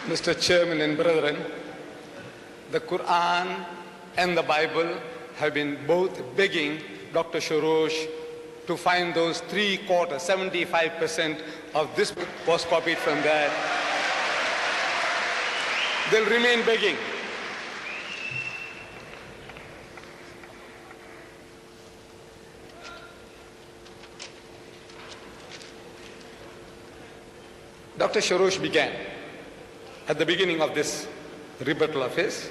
Mr. Chairman and brethren, the Quran and the Bible have been both begging Dr. Shorrosh to find those 3/4, 75% of this book was copied from that. They'll remain begging. Dr. Shorrosh began at the beginning of this rebuttal of his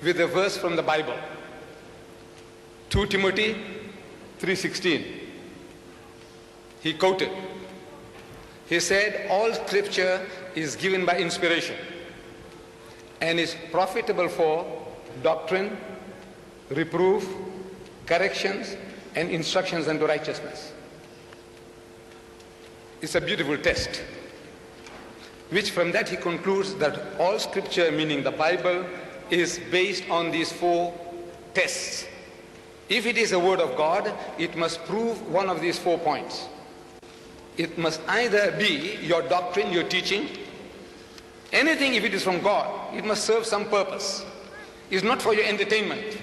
with a verse from the Bible, 2 Timothy 3:16. He quoted. He said, all scripture is given by inspiration and is profitable for doctrine, reproof, corrections, and instructions unto righteousness. It's a beautiful test, which from that he concludes that all scripture, meaning the Bible, is based on these 4 tests. If it is a word of God, it must prove one of these 4 points. It must either be your doctrine, your teaching. Anything, if it is from God, it must serve some purpose. It's not for your entertainment.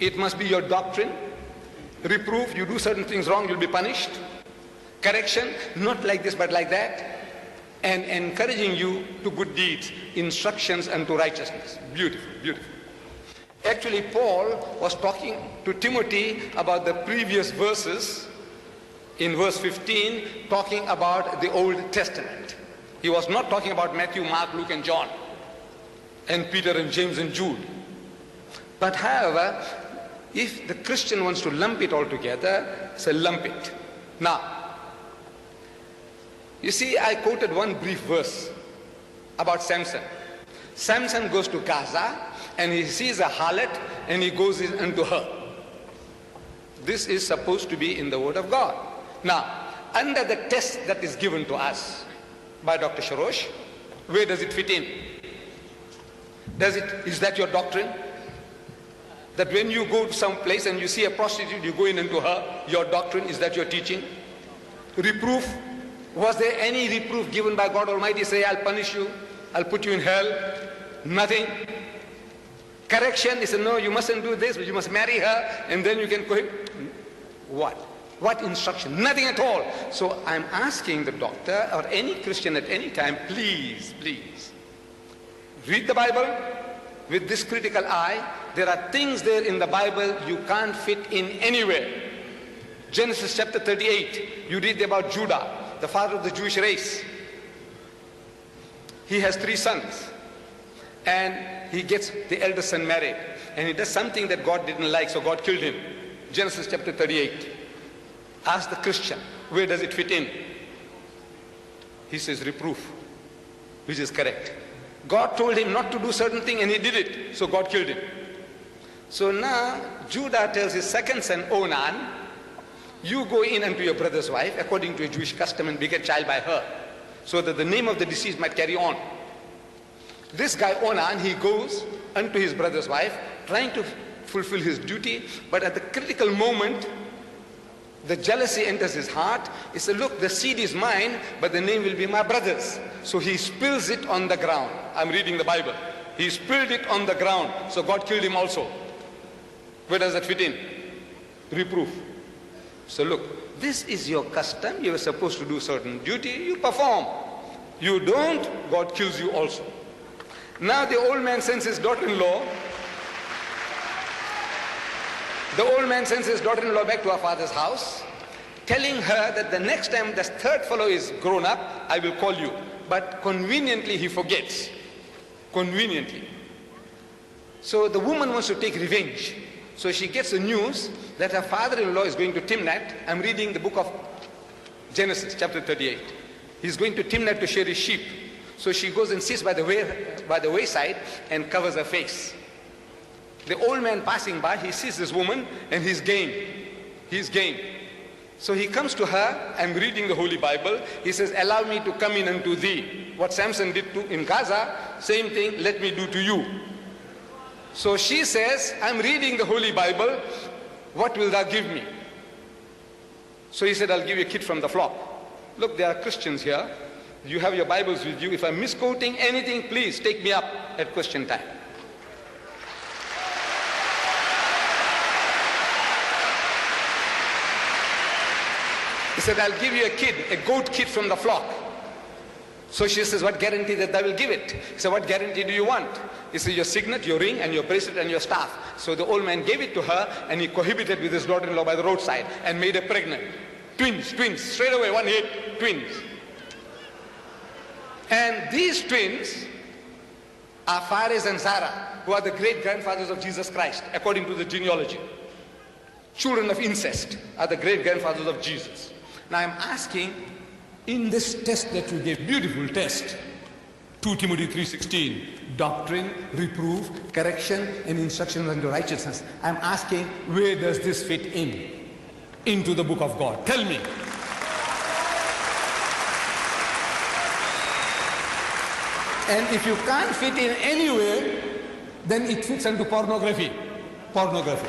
It must be your doctrine. Reproof, you do certain things wrong, you'll be punished. Correction, not like this but like that. And encouraging you to good deeds, instructions unto righteousness. Beautiful, beautiful. Actually, Paul was talking to Timothy about the previous verses in verse 15, talking about the Old Testament. He was not talking about Matthew, Mark, Luke, and John, and Peter and James and Jude. But however, if the Christian wants to lump it all together, say lump it. Now, you see, I quoted one brief verse about Samson. Samson goes to Gaza and he sees a harlot and he goes into her. This is supposed to be in the Word of God. Now, under the test that is given to us by Dr. Shorrosh, where does it fit in? Is that your doctrine? That when you go to some place and you see a prostitute, you go in into her, your doctrine, is that your teaching? Reproof, was there any reproof given by God Almighty? Say, I'll punish you, I'll put you in hell? Nothing. Correction, he said, no, you mustn't do this, but you must marry her, and then you can go. What? What instruction? Nothing at all. So I'm asking the doctor or any Christian at any time, please, please, read the Bible with this critical eye. There are things there in the Bible you can't fit in anywhere. Genesis chapter 38, you read about Judah, the father of the Jewish race. He has 3 sons, and he gets the eldest son married, and he does something that God didn't like, so God killed him. Genesis chapter 38. Ask the Christian, where does it fit in? He says reproof, which is correct. God told him not to do certain thing and he did it, so God killed him. So now Judah tells his second son Onan, you go in unto your brother's wife according to a Jewish custom and beget child by her, so that the name of the deceased might carry on. This guy Onan, he goes unto his brother's wife, trying to fulfill his duty, but at the critical moment, the jealousy enters his heart. He said, look, the seed is mine, but the name will be my brother's. So he spills it on the ground. I'm reading the Bible. He spilled it on the ground, so God killed him also. Where does that fit in? Reproof. So look, this is your custom. You are supposed to do certain duty. You perform. You don't, God kills you also. Now the old man sends his daughter-in-law. The old man sends his daughter-in-law back to her father's house, telling her that the next time the third fellow is grown up, I will call you. But conveniently he forgets. Conveniently. So the woman wants to take revenge. So she gets the news that her father-in-law is going to Timnath. I'm reading the book of Genesis, chapter 38. He's going to Timnath to shear his sheep. So she goes and sits by the wayside and covers her face. The old man passing by, he sees this woman and he's game. He's game. So he comes to her, I'm reading the Holy Bible. He says, allow me to come in unto thee. What Samson did in Gaza, same thing, let me do to you. So she says, I'm reading the Holy Bible. What will thou give me? So he said, I'll give you a kid from the flock. Look, there are Christians here. You have your Bibles with you. If I'm misquoting anything, please take me up at question time. He said, I'll give you a goat kid from the flock. So she says, what guarantee that I will give it? He said, what guarantee do you want? He said, your signet, your ring, and your bracelet, and your staff. So the old man gave it to her, and he cohabited with his daughter-in-law by the roadside, and made her pregnant. Twins, straight away, one hit, twins. And these twins are Phares and Zara, who are the great-grandfathers of Jesus Christ, according to the genealogy. Children of incest are the great-grandfathers of Jesus. Now I'm asking, in this test that you gave, beautiful test, 2 Timothy 3:16, doctrine, reproof, correction, and instruction unto righteousness. I'm asking, where does this fit in? Into the book of God. Tell me. And if you can't fit in anywhere, then it fits into pornography. Pornography.